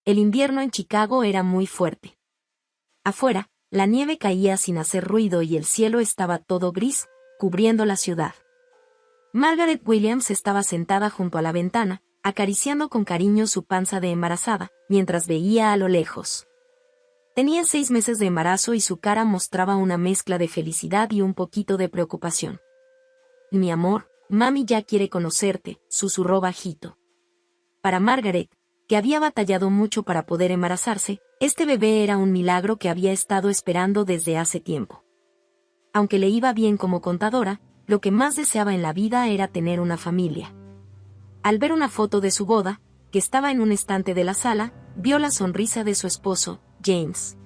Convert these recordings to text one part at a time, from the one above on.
El invierno en Chicago era muy fuerte. Afuera, la nieve caía sin hacer ruido y el cielo estaba todo gris, cubriendo la ciudad. Margaret Williams estaba sentada junto a la ventana, acariciando con cariño su panza de embarazada, mientras veía a lo lejos. Tenía 6 meses de embarazo y su cara mostraba una mezcla de felicidad y un poquito de preocupación. «Mi amor, mami ya quiere conocerte», susurró bajito. Para Margaret, que había batallado mucho para poder embarazarse, este bebé era un milagro que había estado esperando desde hace tiempo. Aunque le iba bien como contadora, lo que más deseaba en la vida era tener una familia. Al ver una foto de su boda, que estaba en un estante de la sala, vio la sonrisa de su esposo, James.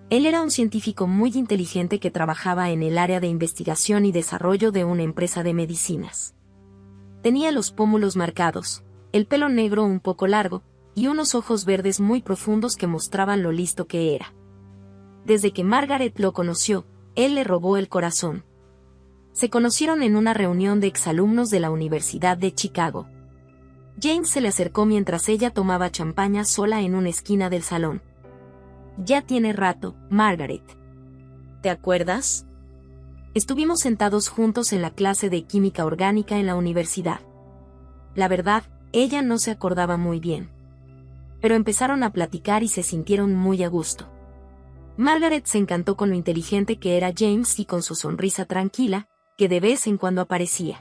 Él era un científico muy inteligente que trabajaba en el área de investigación y desarrollo de una empresa de medicinas. Tenía los pómulos marcados, el pelo negro un poco largo, y unos ojos verdes muy profundos que mostraban lo listo que era. Desde que Margaret lo conoció, él le robó el corazón. Se conocieron en una reunión de exalumnos de la Universidad de Chicago. James se le acercó mientras ella tomaba champaña sola en una esquina del salón. «Ya tiene rato, Margaret. ¿Te acuerdas? Estuvimos sentados juntos en la clase de química orgánica en la universidad». La verdad, ella no se acordaba muy bien. Pero empezaron a platicar y se sintieron muy a gusto. Margaret se encantó con lo inteligente que era James y con su sonrisa tranquila, que de vez en cuando aparecía.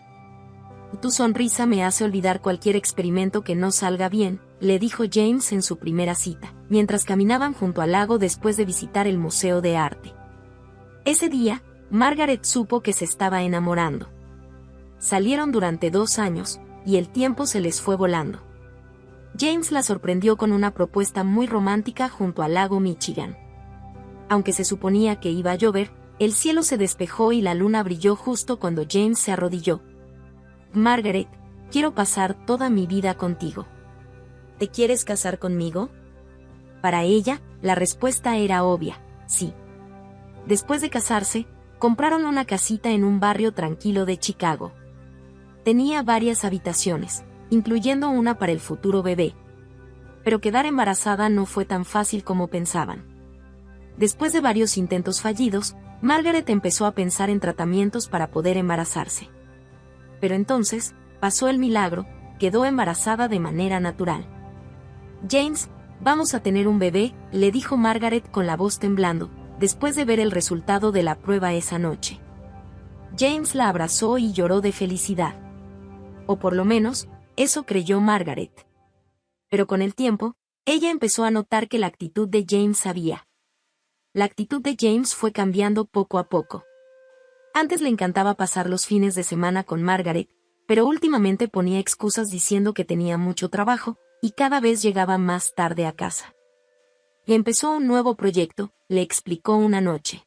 «Tu sonrisa me hace olvidar cualquier experimento que no salga bien», le dijo James en su primera cita, mientras caminaban junto al lago después de visitar el Museo de Arte. Ese día, Margaret supo que se estaba enamorando. Salieron durante 2 años, y el tiempo se les fue volando. James la sorprendió con una propuesta muy romántica junto al lago Michigan. Aunque se suponía que iba a llover, el cielo se despejó y la luna brilló justo cuando James se arrodilló. «Margaret, quiero pasar toda mi vida contigo. ¿Te quieres casar conmigo?». Para ella, la respuesta era obvia, sí. Después de casarse, compraron una casita en un barrio tranquilo de Chicago. Tenía varias habitaciones, incluyendo una para el futuro bebé. Pero quedar embarazada no fue tan fácil como pensaban. Después de varios intentos fallidos, Margaret empezó a pensar en tratamientos para poder embarazarse. Pero entonces, pasó el milagro, quedó embarazada de manera natural. «James, vamos a tener un bebé», le dijo Margaret con la voz temblando, después de ver el resultado de la prueba esa noche. James la abrazó y lloró de felicidad. O por lo menos, eso creyó Margaret. Pero con el tiempo, ella empezó a notar que la actitud de James había. La actitud de James fue cambiando poco a poco. Antes le encantaba pasar los fines de semana con Margaret, pero últimamente ponía excusas diciendo que tenía mucho trabajo, y cada vez llegaba más tarde a casa. Y empezó un nuevo proyecto, le explicó una noche.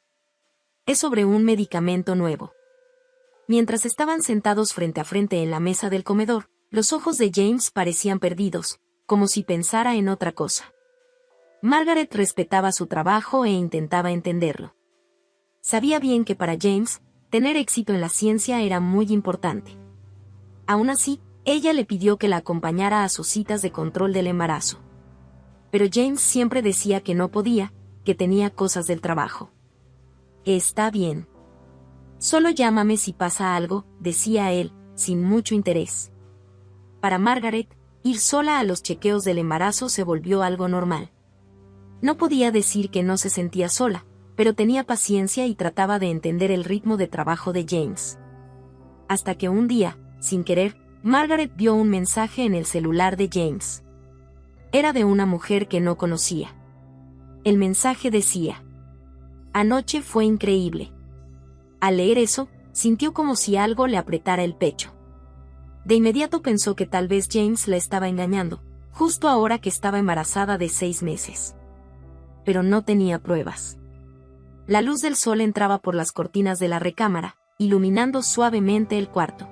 Es sobre un medicamento nuevo. Mientras estaban sentados frente a frente en la mesa del comedor, los ojos de James parecían perdidos, como si pensara en otra cosa. Margaret respetaba su trabajo e intentaba entenderlo. Sabía bien que para James, tener éxito en la ciencia era muy importante. Aún así, ella le pidió que la acompañara a sus citas de control del embarazo. Pero James siempre decía que no podía, que tenía cosas del trabajo. «Está bien. Solo llámame si pasa algo», decía él, sin mucho interés. Para Margaret, ir sola a los chequeos del embarazo se volvió algo normal. No podía decir que no se sentía sola, pero tenía paciencia y trataba de entender el ritmo de trabajo de James. Hasta que un día, sin querer, Margaret vio un mensaje en el celular de James. Era de una mujer que no conocía. El mensaje decía: «Anoche fue increíble». Al leer eso, sintió como si algo le apretara el pecho. De inmediato pensó que tal vez James la estaba engañando, justo ahora que estaba embarazada de 6 meses. Pero no tenía pruebas. La luz del sol entraba por las cortinas de la recámara, iluminando suavemente el cuarto.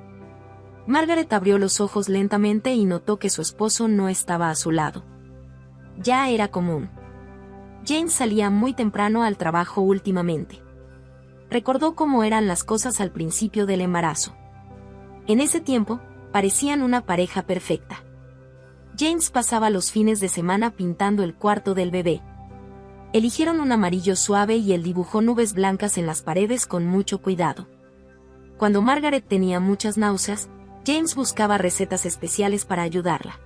Margaret abrió los ojos lentamente y notó que su esposo no estaba a su lado. Ya era común. James salía muy temprano al trabajo últimamente. Recordó cómo eran las cosas al principio del embarazo. En ese tiempo, parecían una pareja perfecta. James pasaba los fines de semana pintando el cuarto del bebé. Eligieron un amarillo suave y él dibujó nubes blancas en las paredes con mucho cuidado. Cuando Margaret tenía muchas náuseas, James buscaba recetas especiales para ayudarla.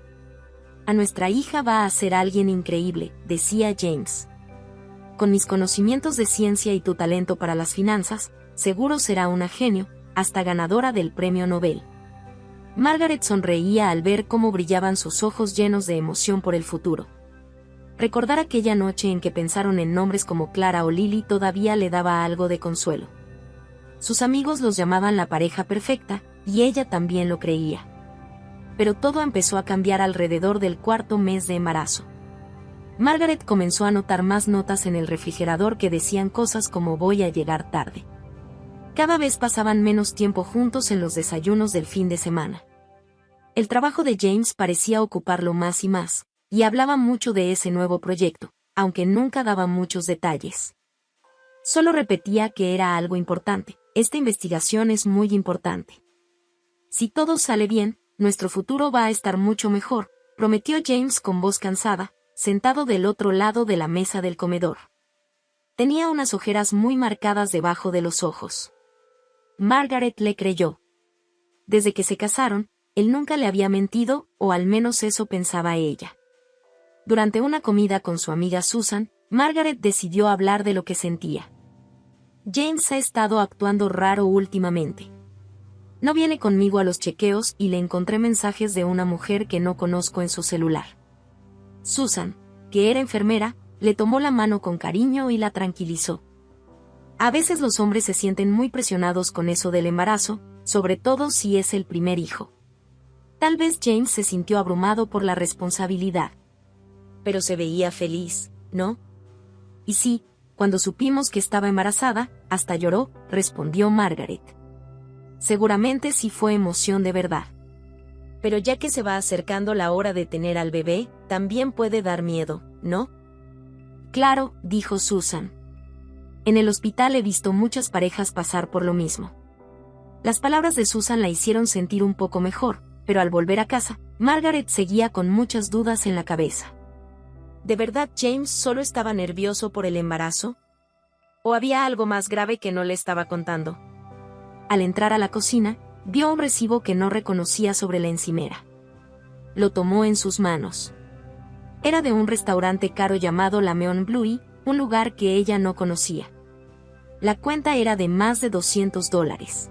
A nuestra hija va a ser alguien increíble, decía James. Con mis conocimientos de ciencia y tu talento para las finanzas, seguro será una genio, hasta ganadora del premio Nobel. Margaret sonreía al ver cómo brillaban sus ojos llenos de emoción por el futuro. Recordar aquella noche en que pensaron en nombres como Clara o Lily todavía le daba algo de consuelo. Sus amigos los llamaban la pareja perfecta, y ella también lo creía. Pero todo empezó a cambiar alrededor del cuarto mes de embarazo. Margaret comenzó a notar más notas en el refrigerador que decían cosas como voy a llegar tarde. Cada vez pasaban menos tiempo juntos en los desayunos del fin de semana. El trabajo de James parecía ocuparlo más y más, y hablaba mucho de ese nuevo proyecto, aunque nunca daba muchos detalles. Solo repetía que era algo importante, esta investigación es muy importante. Si todo sale bien, nuestro futuro va a estar mucho mejor, prometió James con voz cansada, sentado del otro lado de la mesa del comedor. Tenía unas ojeras muy marcadas debajo de los ojos. Margaret le creyó. Desde que se casaron, él nunca le había mentido, o al menos eso pensaba ella. Durante una comida con su amiga Susan, Margaret decidió hablar de lo que sentía. James ha estado actuando raro últimamente. No viene conmigo a los chequeos y le encontré mensajes de una mujer que no conozco en su celular. Susan, que era enfermera, le tomó la mano con cariño y la tranquilizó. A veces los hombres se sienten muy presionados con eso del embarazo, sobre todo si es el primer hijo. Tal vez James se sintió abrumado por la responsabilidad. Pero se veía feliz, ¿no? Y sí, cuando supimos que estaba embarazada, hasta lloró, respondió Margaret. Seguramente sí fue emoción de verdad. Pero ya que se va acercando la hora de tener al bebé, también puede dar miedo, ¿no? Claro, dijo Susan. En el hospital he visto muchas parejas pasar por lo mismo. Las palabras de Susan la hicieron sentir un poco mejor, pero al volver a casa, Margaret seguía con muchas dudas en la cabeza. ¿De verdad James solo estaba nervioso por el embarazo? ¿O había algo más grave que no le estaba contando? Al entrar a la cocina, vio un recibo que no reconocía sobre la encimera. Lo tomó en sus manos. Era de un restaurante caro llamado La Meon Bluey, un lugar que ella no conocía. La cuenta era de más de $200.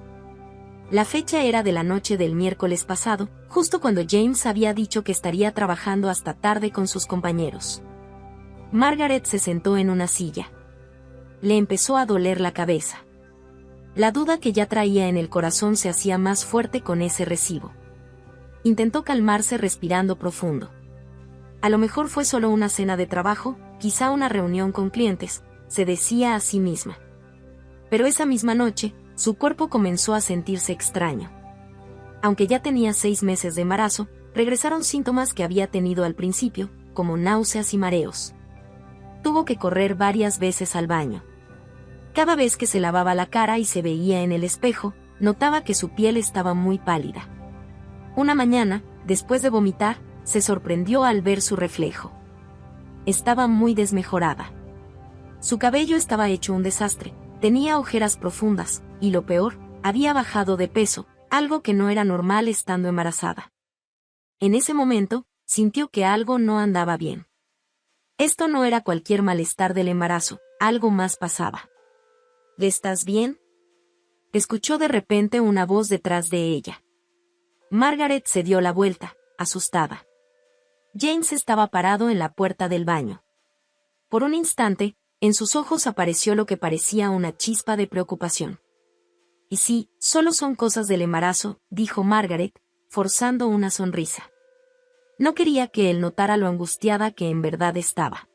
La fecha era de la noche del miércoles pasado, justo cuando James había dicho que estaría trabajando hasta tarde con sus compañeros. Margaret se sentó en una silla. Le empezó a doler la cabeza. La duda que ya traía en el corazón se hacía más fuerte con ese recibo. Intentó calmarse respirando profundo. A lo mejor fue solo una cena de trabajo, quizá una reunión con clientes, se decía a sí misma. Pero esa misma noche, su cuerpo comenzó a sentirse extraño. Aunque ya tenía 6 meses de embarazo, regresaron síntomas que había tenido al principio, como náuseas y mareos. Tuvo que correr varias veces al baño. Cada vez que se lavaba la cara y se veía en el espejo, notaba que su piel estaba muy pálida. Una mañana, después de vomitar, se sorprendió al ver su reflejo. Estaba muy desmejorada. Su cabello estaba hecho un desastre, tenía ojeras profundas, y lo peor, había bajado de peso, algo que no era normal estando embarazada. En ese momento, sintió que algo no andaba bien. Esto no era cualquier malestar del embarazo, algo más pasaba. ¿Estás bien?, escuchó de repente una voz detrás de ella. Margaret se dio la vuelta, asustada. James estaba parado en la puerta del baño. Por un instante, en sus ojos apareció lo que parecía una chispa de preocupación. Y sí, solo son cosas del embarazo, dijo Margaret, forzando una sonrisa. No quería que él notara lo angustiada que en verdad estaba.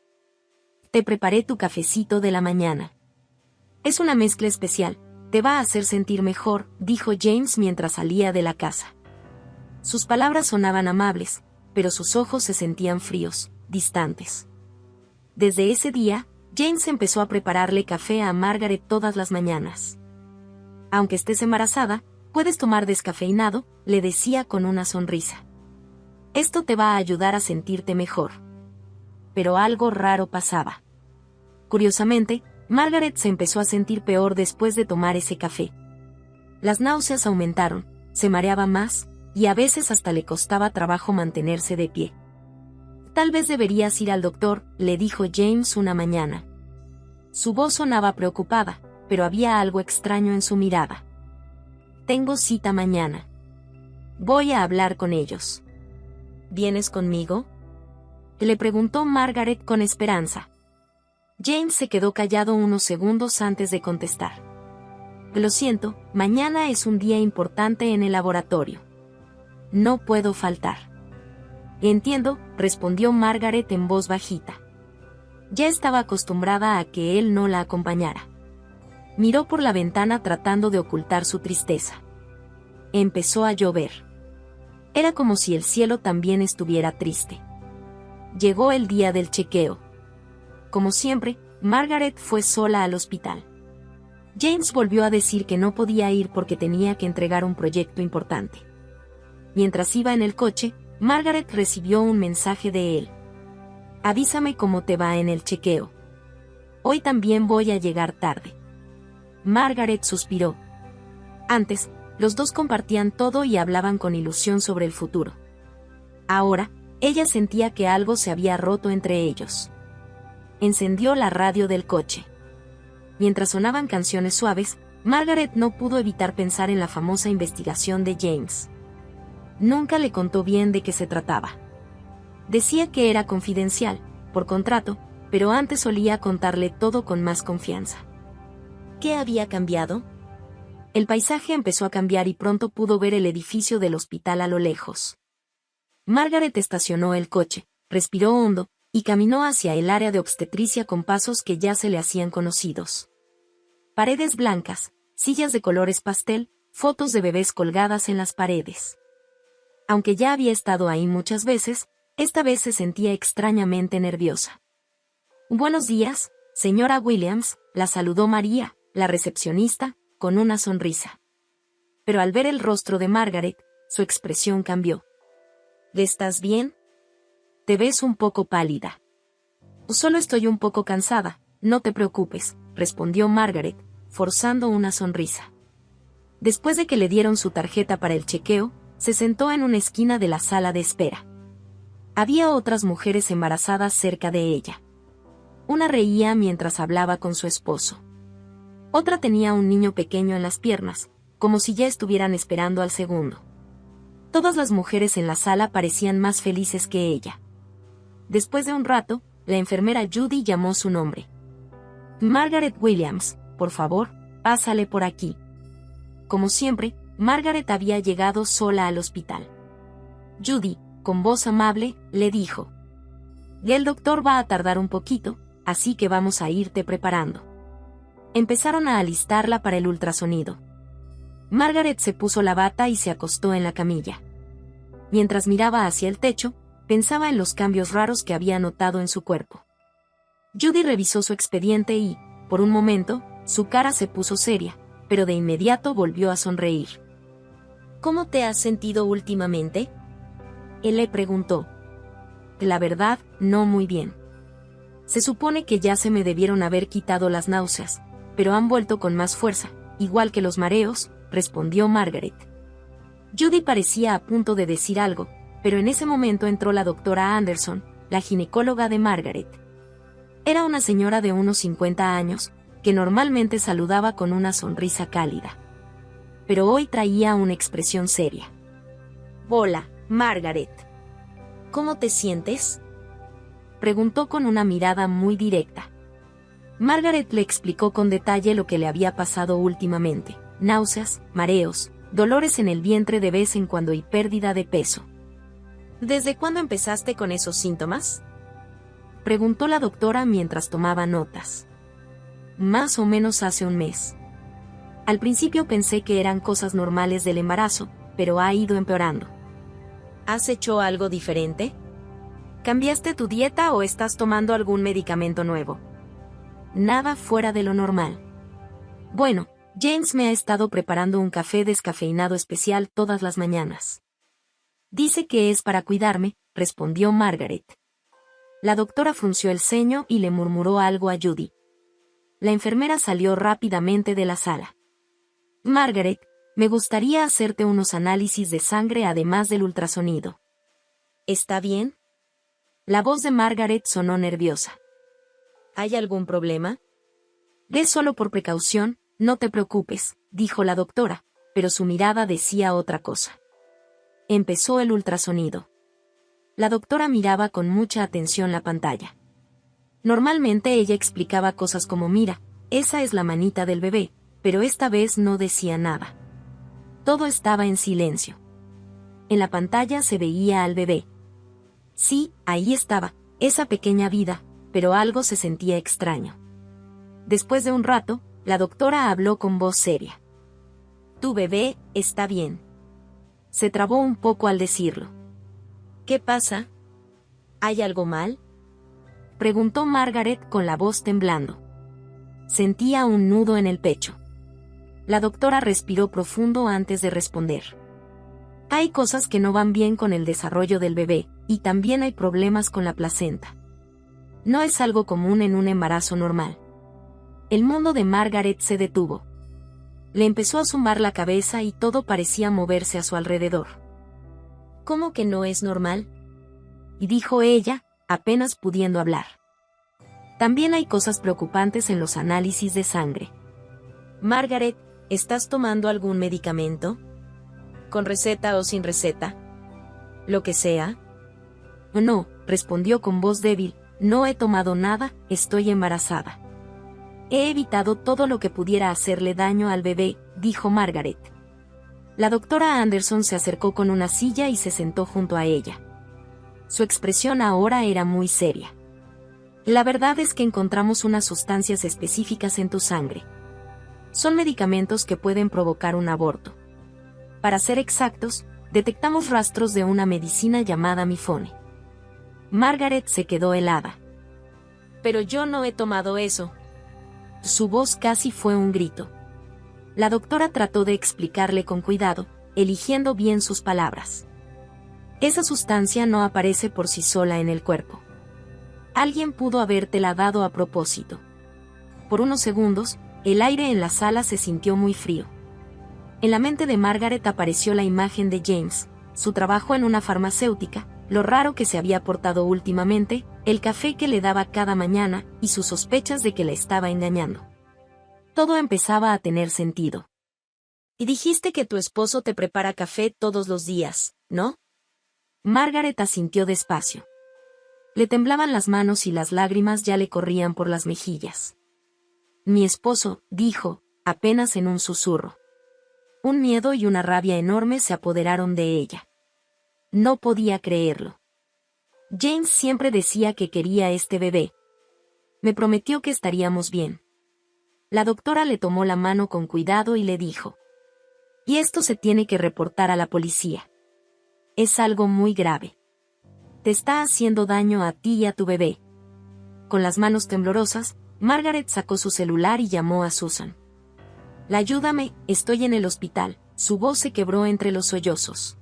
Te preparé tu cafecito de la mañana. Es una mezcla especial, te va a hacer sentir mejor, dijo James mientras salía de la casa. Sus palabras sonaban amables, pero sus ojos se sentían fríos, distantes. Desde ese día, James empezó a prepararle café a Margaret todas las mañanas. Aunque estés embarazada, puedes tomar descafeinado, le decía con una sonrisa. Esto te va a ayudar a sentirte mejor. Pero algo raro pasaba. Curiosamente, Margaret se empezó a sentir peor después de tomar ese café. Las náuseas aumentaron, se mareaba más, y a veces hasta le costaba trabajo mantenerse de pie. Tal vez deberías ir al doctor, le dijo James una mañana. Su voz sonaba preocupada, pero había algo extraño en su mirada. Tengo cita mañana. Voy a hablar con ellos. ¿Vienes conmigo?, le preguntó Margaret con esperanza. James se quedó callado unos segundos antes de contestar. Lo siento, mañana es un día importante en el laboratorio. No puedo faltar. Entiendo, respondió Margaret en voz bajita. Ya estaba acostumbrada a que él no la acompañara. Miró por la ventana tratando de ocultar su tristeza. Empezó a llover. Era como si el cielo también estuviera triste. Llegó el día del chequeo. Como siempre, Margaret fue sola al hospital. James volvió a decir que no podía ir porque tenía que entregar un proyecto importante. Mientras iba en el coche, Margaret recibió un mensaje de él. Avísame cómo te va en el chequeo. Hoy también voy a llegar tarde. Margaret suspiró. Antes, los dos compartían todo y hablaban con ilusión sobre el futuro. Ahora, ella sentía que algo se había roto entre ellos. Encendió la radio del coche. Mientras sonaban canciones suaves, Margaret no pudo evitar pensar en la famosa investigación de James. Nunca le contó bien de qué se trataba. Decía que era confidencial, por contrato, pero antes solía contarle todo con más confianza. ¿Qué había cambiado? El paisaje empezó a cambiar y pronto pudo ver el edificio del hospital a lo lejos. Margaret estacionó el coche, respiró hondo, y caminó hacia el área de obstetricia con pasos que ya se le hacían conocidos. Paredes blancas, sillas de colores pastel, fotos de bebés colgadas en las paredes. Aunque ya había estado ahí muchas veces, esta vez se sentía extrañamente nerviosa. Buenos días, señora Williams, la saludó María, la recepcionista, con una sonrisa. Pero al ver el rostro de Margaret, su expresión cambió. ¿Estás bien? Te ves un poco pálida. Solo estoy un poco cansada, no te preocupes, respondió Margaret, forzando una sonrisa. Después de que le dieron su tarjeta para el chequeo, se sentó en una esquina de la sala de espera. Había otras mujeres embarazadas cerca de ella. Una reía mientras hablaba con su esposo. Otra tenía un niño pequeño en las piernas, como si ya estuvieran esperando al segundo. Todas las mujeres en la sala parecían más felices que ella. Después de un rato, la enfermera Judy llamó su nombre. Margaret Williams, por favor, pásale por aquí. Como siempre, Margaret había llegado sola al hospital. Judy, con voz amable, le dijo: el doctor va a tardar un poquito, así que vamos a irte preparando. Empezaron a alistarla para el ultrasonido. Margaret se puso la bata y se acostó en la camilla. Mientras miraba hacia el techo, pensaba en los cambios raros que había notado en su cuerpo. Judy revisó su expediente y, por un momento, su cara se puso seria, pero de inmediato volvió a sonreír. ¿Cómo te has sentido últimamente?, él le preguntó. La verdad, no muy bien. Se supone que ya se me debieron haber quitado las náuseas, pero han vuelto con más fuerza, igual que los mareos, respondió Margaret. Judy parecía a punto de decir algo, pero en ese momento entró la doctora Anderson, la ginecóloga de Margaret. Era una señora de unos 50 años, que normalmente saludaba con una sonrisa cálida. Pero hoy traía una expresión seria. Hola, Margaret. ¿Cómo te sientes?, preguntó con una mirada muy directa. Margaret le explicó con detalle lo que le había pasado últimamente: náuseas, mareos, dolores en el vientre de vez en cuando y pérdida de peso. ¿Desde cuándo empezaste con esos síntomas?, preguntó la doctora mientras tomaba notas. Más o menos hace un mes. Al principio pensé que eran cosas normales del embarazo, pero ha ido empeorando. ¿Has hecho algo diferente? ¿Cambiaste tu dieta o estás tomando algún medicamento nuevo? Nada fuera de lo normal. Bueno, James me ha estado preparando un café descafeinado especial todas las mañanas. Dice que es para cuidarme, respondió Margaret. La doctora frunció el ceño y le murmuró algo a Judy. La enfermera salió rápidamente de la sala. Margaret, me gustaría hacerte unos análisis de sangre además del ultrasonido. ¿Está bien? La voz de Margaret sonó nerviosa. ¿Hay algún problema? Ve solo por precaución, no te preocupes, dijo la doctora, pero su mirada decía otra cosa. Empezó el ultrasonido. La doctora miraba con mucha atención la pantalla. Normalmente ella explicaba cosas como mira, esa es la manita del bebé, pero esta vez no decía nada. Todo estaba en silencio. En la pantalla se veía al bebé. Sí, ahí estaba, esa pequeña vida, pero algo se sentía extraño. Después de un rato, la doctora habló con voz seria. Tu bebé está bien. Se trabó un poco al decirlo. ¿Qué pasa? ¿Hay algo mal? Preguntó Margaret con la voz temblando. Sentía un nudo en el pecho. La doctora respiró profundo antes de responder. Hay cosas que no van bien con el desarrollo del bebé, y también hay problemas con la placenta. No es algo común en un embarazo normal. El mundo de Margaret se detuvo. Le empezó a zumbar la cabeza y todo parecía moverse a su alrededor. ¿Cómo que no es normal? Y dijo ella, apenas pudiendo hablar. También hay cosas preocupantes en los análisis de sangre. Margaret, ¿estás tomando algún medicamento? ¿Con receta o sin receta? Lo que sea. No, respondió con voz débil, no he tomado nada, estoy embarazada. He evitado todo lo que pudiera hacerle daño al bebé, dijo Margaret. La doctora Anderson se acercó con una silla y se sentó junto a ella. Su expresión ahora era muy seria. La verdad es que encontramos unas sustancias específicas en tu sangre. Son medicamentos que pueden provocar un aborto. Para ser exactos, detectamos rastros de una medicina llamada Mifone. Margaret se quedó helada. Pero yo no he tomado eso. Su voz casi fue un grito. La doctora trató de explicarle con cuidado, eligiendo bien sus palabras. Esa sustancia no aparece por sí sola en el cuerpo. Alguien pudo habértela dado a propósito. Por unos segundos, el aire en la sala se sintió muy frío. En la mente de Margaret apareció la imagen de James, su trabajo en una farmacéutica, lo raro que se había portado últimamente, el café que le daba cada mañana, y sus sospechas de que la estaba engañando. Todo empezaba a tener sentido. Y dijiste que tu esposo te prepara café todos los días, ¿no? Margaret asintió despacio. Le temblaban las manos y las lágrimas ya le corrían por las mejillas. Mi esposo, dijo, apenas en un susurro. Un miedo y una rabia enorme se apoderaron de ella. No podía creerlo. James siempre decía que quería este bebé. Me prometió que estaríamos bien. La doctora le tomó la mano con cuidado y le dijo. Y esto se tiene que reportar a la policía. Es algo muy grave. Te está haciendo daño a ti y a tu bebé. Con las manos temblorosas, Margaret sacó su celular y llamó a Susan. Ayúdame, estoy en el hospital. Su voz se quebró entre los sollozos.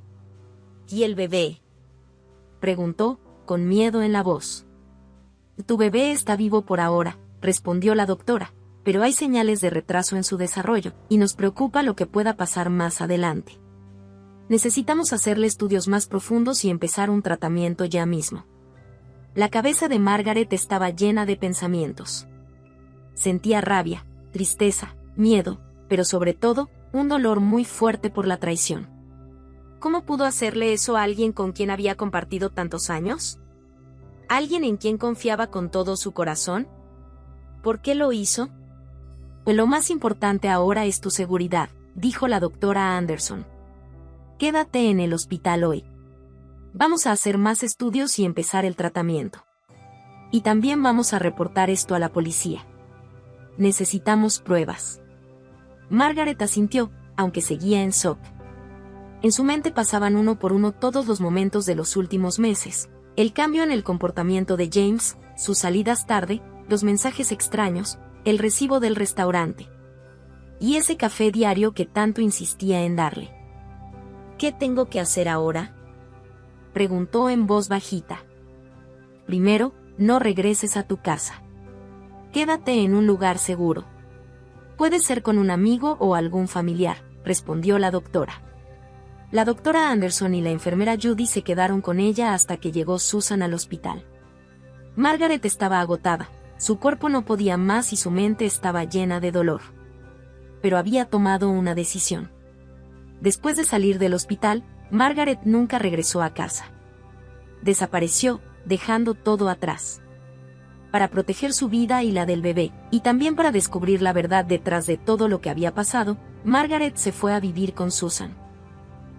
¿Y el bebé? Preguntó, con miedo en la voz. Tu bebé está vivo por ahora, respondió la doctora, pero hay señales de retraso en su desarrollo, y nos preocupa lo que pueda pasar más adelante. Necesitamos hacerle estudios más profundos y empezar un tratamiento ya mismo. La cabeza de Margaret estaba llena de pensamientos. Sentía rabia, tristeza, miedo, pero sobre todo, un dolor muy fuerte por la traición. ¿Cómo pudo hacerle eso a alguien con quien había compartido tantos años? ¿Alguien en quien confiaba con todo su corazón? ¿Por qué lo hizo? Pues lo más importante ahora es tu seguridad, dijo la doctora Anderson. Quédate en el hospital hoy. Vamos a hacer más estudios y empezar el tratamiento. Y también vamos a reportar esto a la policía. Necesitamos pruebas. Margaret asintió, aunque seguía en shock. En su mente pasaban uno por uno todos los momentos de los últimos meses, el cambio en el comportamiento de James, sus salidas tarde, los mensajes extraños, el recibo del restaurante. Y ese café diario que tanto insistía en darle. ¿Qué tengo que hacer ahora? preguntó en voz bajita. Primero, no regreses a tu casa. Quédate en un lugar seguro. Puede ser con un amigo o algún familiar, respondió la doctora. La doctora Anderson y la enfermera Judy se quedaron con ella hasta que llegó Susan al hospital. Margaret estaba agotada, su cuerpo no podía más y su mente estaba llena de dolor. Pero había tomado una decisión. Después de salir del hospital, Margaret nunca regresó a casa. Desapareció, dejando todo atrás. Para proteger su vida y la del bebé, y también para descubrir la verdad detrás de todo lo que había pasado, Margaret se fue a vivir con Susan.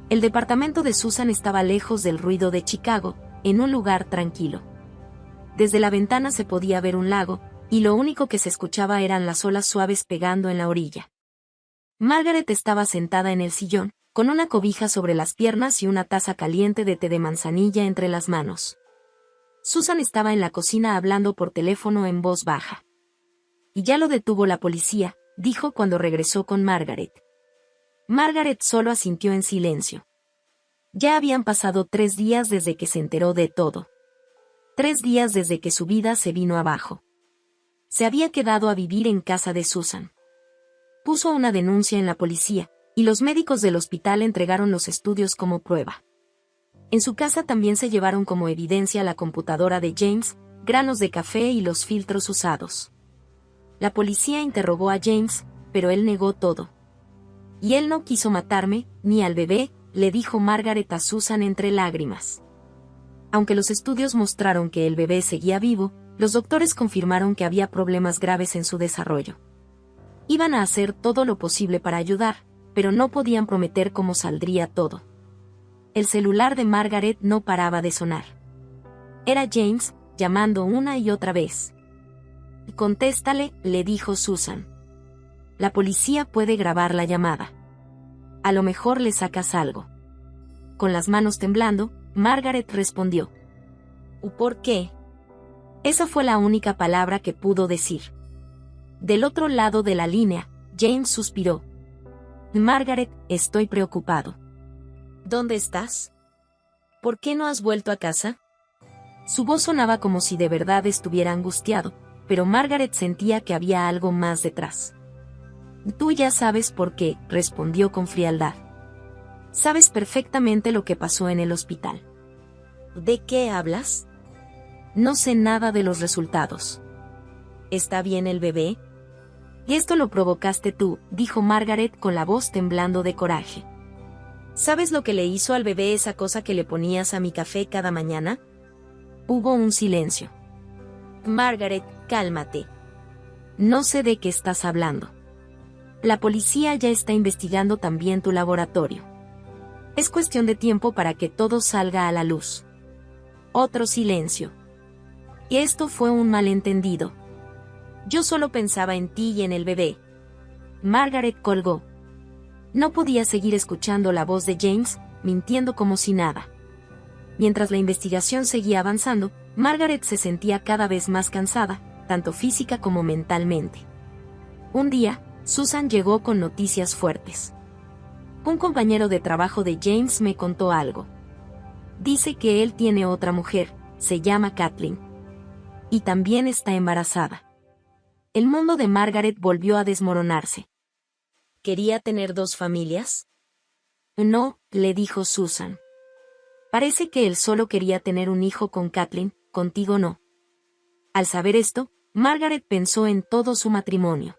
El departamento de Susan estaba lejos del ruido de Chicago, en un lugar tranquilo. Desde la ventana se podía ver un lago, y lo único que se escuchaba eran las olas suaves pegando en la orilla. Margaret estaba sentada en el sillón, con una cobija sobre las piernas y una taza caliente de té de manzanilla entre las manos. Susan estaba en la cocina hablando por teléfono en voz baja. Y ya lo detuvo la policía, dijo cuando regresó con Margaret. Margaret solo asintió en silencio. Ya habían pasado 3 días desde que se enteró de todo. 3 días desde que su vida se vino abajo. Se había quedado a vivir en casa de Susan. Puso una denuncia en la policía, y los médicos del hospital entregaron los estudios como prueba. En su casa también se llevaron como evidencia la computadora de James, granos de café y los filtros usados. La policía interrogó a James, pero él negó todo. Y él no quiso matarme, ni al bebé, le dijo Margaret a Susan entre lágrimas. Aunque los estudios mostraron que el bebé seguía vivo, los doctores confirmaron que había problemas graves en su desarrollo. Iban a hacer todo lo posible para ayudar, pero no podían prometer cómo saldría todo. El celular de Margaret no paraba de sonar. Era James, llamando una y otra vez. «Contéstale», le dijo Susan. «La policía puede grabar la llamada. A lo mejor le sacas algo». Con las manos temblando, Margaret respondió. «¿Por qué?». Esa fue la única palabra que pudo decir. Del otro lado de la línea, James suspiró. «Margaret, estoy preocupado». «¿Dónde estás? ¿Por qué no has vuelto a casa?». Su voz sonaba como si de verdad estuviera angustiado, pero Margaret sentía que había algo más detrás. «Tú ya sabes por qué», respondió con frialdad. «Sabes perfectamente lo que pasó en el hospital». «¿De qué hablas?». «No sé nada de los resultados». «¿Está bien el bebé?». «Y esto lo provocaste tú», dijo Margaret con la voz temblando de coraje. «¿Sabes lo que le hizo al bebé esa cosa que le ponías a mi café cada mañana?». Hubo un silencio. «Margaret, cálmate. No sé de qué estás hablando. La policía ya está investigando también tu laboratorio. Es cuestión de tiempo para que todo salga a la luz». Otro silencio. «Y esto fue un malentendido. Yo solo pensaba en ti y en el bebé». Margaret colgó. No podía seguir escuchando la voz de James, mintiendo como si nada. Mientras la investigación seguía avanzando, Margaret se sentía cada vez más cansada, tanto física como mentalmente. Un día, Susan llegó con noticias fuertes. Un compañero de trabajo de James me contó algo. Dice que él tiene otra mujer, se llama Kathleen. Y también está embarazada. El mundo de Margaret volvió a desmoronarse. ¿Quería tener 2 familias? No, le dijo Susan. Parece que él solo quería tener un hijo con Kathleen, contigo no. Al saber esto, Margaret pensó en todo su matrimonio.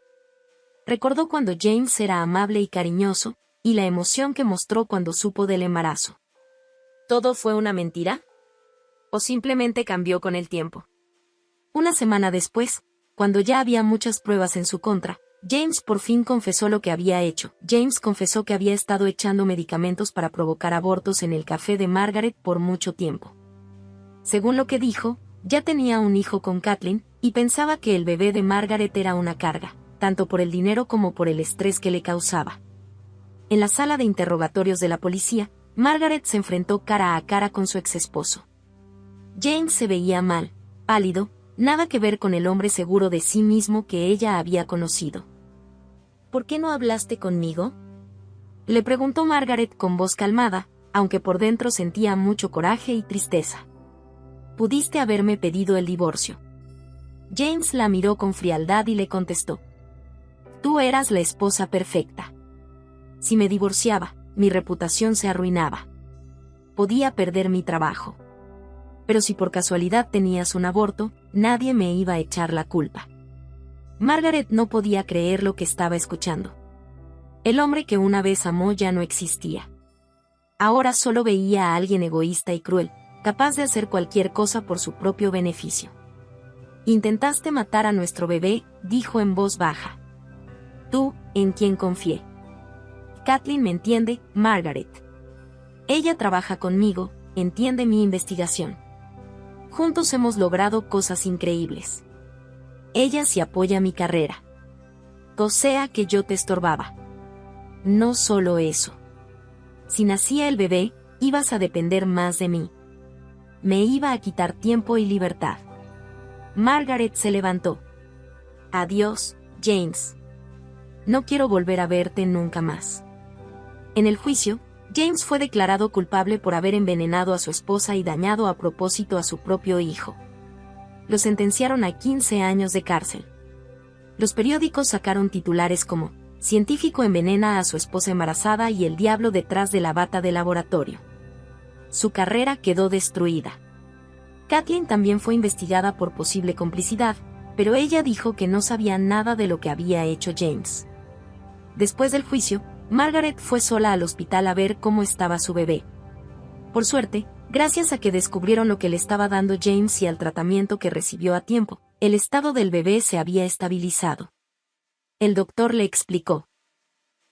Recordó cuando James era amable y cariñoso, y la emoción que mostró cuando supo del embarazo. ¿Todo fue una mentira? ¿O simplemente cambió con el tiempo? Una semana después, cuando ya había muchas pruebas en su contra, James por fin confesó lo que había hecho. James confesó que había estado echando medicamentos para provocar abortos en el café de Margaret por mucho tiempo. Según lo que dijo, ya tenía un hijo con Kathleen, y pensaba que el bebé de Margaret era una carga, tanto por el dinero como por el estrés que le causaba. En la sala de interrogatorios de la policía, Margaret se enfrentó cara a cara con su exesposo. James se veía mal, pálido, nada que ver con el hombre seguro de sí mismo que ella había conocido. ¿Por qué no hablaste conmigo?, le preguntó Margaret con voz calmada, aunque por dentro sentía mucho coraje y tristeza. Pudiste haberme pedido el divorcio. James la miró con frialdad y le contestó. Tú eras la esposa perfecta. Si me divorciaba, mi reputación se arruinaba. Podía perder mi trabajo. Pero si por casualidad tenías un aborto, nadie me iba a echar la culpa. Margaret no podía creer lo que estaba escuchando. El hombre que una vez amó ya no existía. Ahora solo veía a alguien egoísta y cruel, capaz de hacer cualquier cosa por su propio beneficio. Intentaste matar a nuestro bebé, dijo en voz baja. Tú, en quien confié. Kathleen me entiende, Margaret. Ella trabaja conmigo, entiende mi investigación. Juntos hemos logrado cosas increíbles. Ella sí apoya mi carrera. O sea que yo te estorbaba. No solo eso. Si nacía el bebé, ibas a depender más de mí. Me iba a quitar tiempo y libertad. Margaret se levantó. Adiós, James. No quiero volver a verte nunca más. En el juicio, James fue declarado culpable por haber envenenado a su esposa y dañado a propósito a su propio hijo. Lo sentenciaron a 15 años de cárcel. Los periódicos sacaron titulares como científico envenena a su esposa embarazada y el diablo detrás de la bata de laboratorio. Su carrera quedó destruida. Kathleen también fue investigada por posible complicidad, pero ella dijo que no sabía nada de lo que había hecho James. Después del juicio, Margaret fue sola al hospital a ver cómo estaba su bebé. Por suerte, gracias a que descubrieron lo que le estaba dando James y al tratamiento que recibió a tiempo, el estado del bebé se había estabilizado. El doctor le explicó.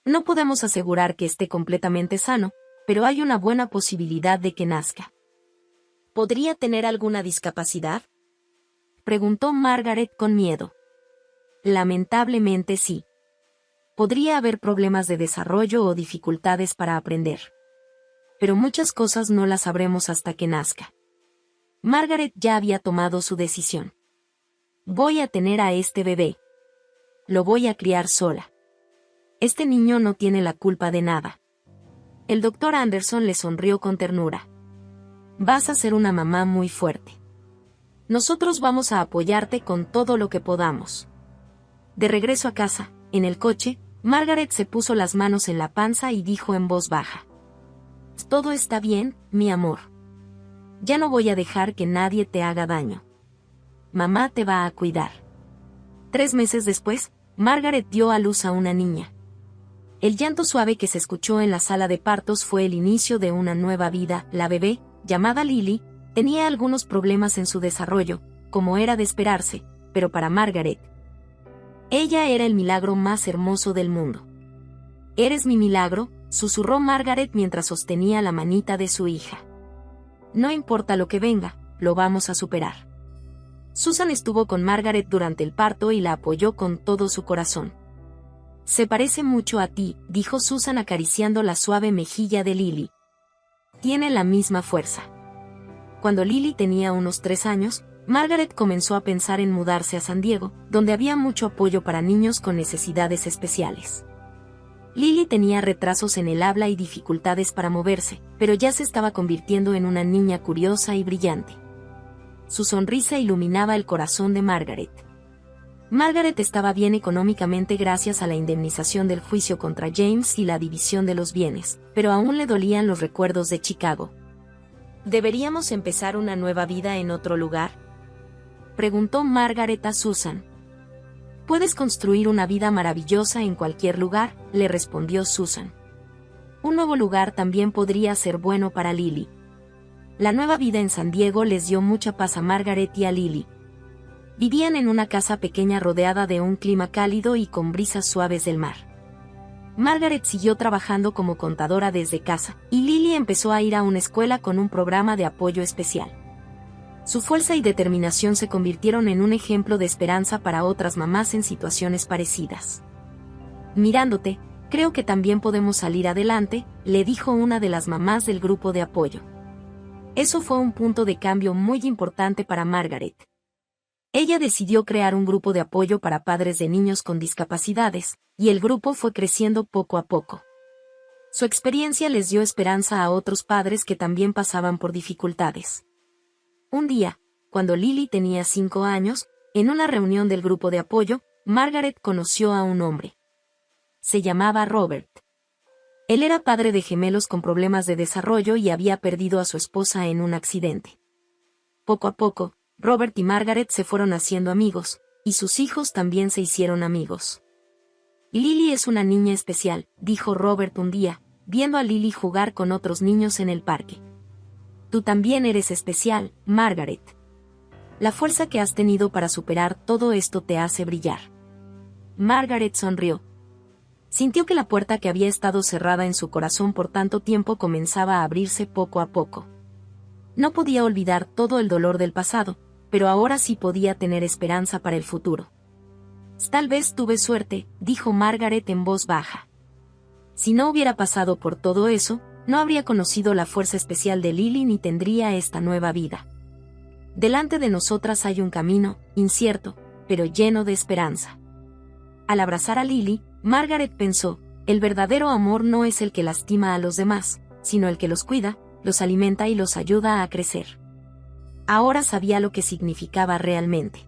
No podemos asegurar que esté completamente sano, pero hay una buena posibilidad de que nazca. ¿Podría tener alguna discapacidad? Preguntó Margaret con miedo. Lamentablemente sí. Podría haber problemas de desarrollo o dificultades para aprender. Pero muchas cosas no las sabremos hasta que nazca. Margaret ya había tomado su decisión. Voy a tener a este bebé. Lo voy a criar sola. Este niño no tiene la culpa de nada. El doctor Anderson le sonrió con ternura. Vas a ser una mamá muy fuerte. Nosotros vamos a apoyarte con todo lo que podamos. De regreso a casa, en el coche, Margaret se puso las manos en la panza y dijo en voz baja. Todo está bien, mi amor. Ya no voy a dejar que nadie te haga daño. Mamá te va a cuidar. 3 meses después, Margaret dio a luz a una niña. El llanto suave que se escuchó en la sala de partos fue el inicio de una nueva vida. La bebé, llamada Lily, tenía algunos problemas en su desarrollo, como era de esperarse, pero para Margaret, ella era el milagro más hermoso del mundo. Eres mi milagro, susurró Margaret mientras sostenía la manita de su hija. No importa lo que venga, lo vamos a superar. Susan estuvo con Margaret durante el parto y la apoyó con todo su corazón. Se parece mucho a ti, dijo Susan acariciando la suave mejilla de Lily. Tiene la misma fuerza. Cuando Lily tenía unos 3 años, Margaret comenzó a pensar en mudarse a San Diego, donde había mucho apoyo para niños con necesidades especiales. Lily tenía retrasos en el habla y dificultades para moverse, pero ya se estaba convirtiendo en una niña curiosa y brillante. Su sonrisa iluminaba el corazón de Margaret. Margaret estaba bien económicamente gracias a la indemnización del juicio contra James y la división de los bienes, pero aún le dolían los recuerdos de Chicago. ¿Deberíamos empezar una nueva vida en otro lugar?, preguntó Margaret a Susan. Puedes construir una vida maravillosa en cualquier lugar, le respondió Susan. Un nuevo lugar también podría ser bueno para Lily. La nueva vida en San Diego les dio mucha paz a Margaret y a Lily. Vivían en una casa pequeña rodeada de un clima cálido y con brisas suaves del mar. Margaret siguió trabajando como contadora desde casa, y Lily empezó a ir a una escuela con un programa de apoyo especial. Su fuerza y determinación se convirtieron en un ejemplo de esperanza para otras mamás en situaciones parecidas. Mirándote, creo que también podemos salir adelante, le dijo una de las mamás del grupo de apoyo. Eso fue un punto de cambio muy importante para Margaret. Ella decidió crear un grupo de apoyo para padres de niños con discapacidades, y el grupo fue creciendo poco a poco. Su experiencia les dio esperanza a otros padres que también pasaban por dificultades. Un día, cuando Lily tenía 5 años, en una reunión del grupo de apoyo, Margaret conoció a un hombre. Se llamaba Robert. Él era padre de gemelos con problemas de desarrollo y había perdido a su esposa en un accidente. Poco a poco, Robert y Margaret se fueron haciendo amigos, y sus hijos también se hicieron amigos. Lily es una niña especial, dijo Robert un día, viendo a Lily jugar con otros niños en el parque. Tú también eres especial, Margaret. La fuerza que has tenido para superar todo esto te hace brillar. Margaret sonrió. Sintió que la puerta que había estado cerrada en su corazón por tanto tiempo comenzaba a abrirse poco a poco. No podía olvidar todo el dolor del pasado, pero ahora sí podía tener esperanza para el futuro. Tal vez tuve suerte, dijo Margaret en voz baja. Si no hubiera pasado por todo eso, no habría conocido la fuerza especial de Lily ni tendría esta nueva vida. Delante de nosotras hay un camino, incierto, pero lleno de esperanza. Al abrazar a Lily, Margaret pensó, el verdadero amor no es el que lastima a los demás, sino el que los cuida, los alimenta y los ayuda a crecer. Ahora sabía lo que significaba realmente.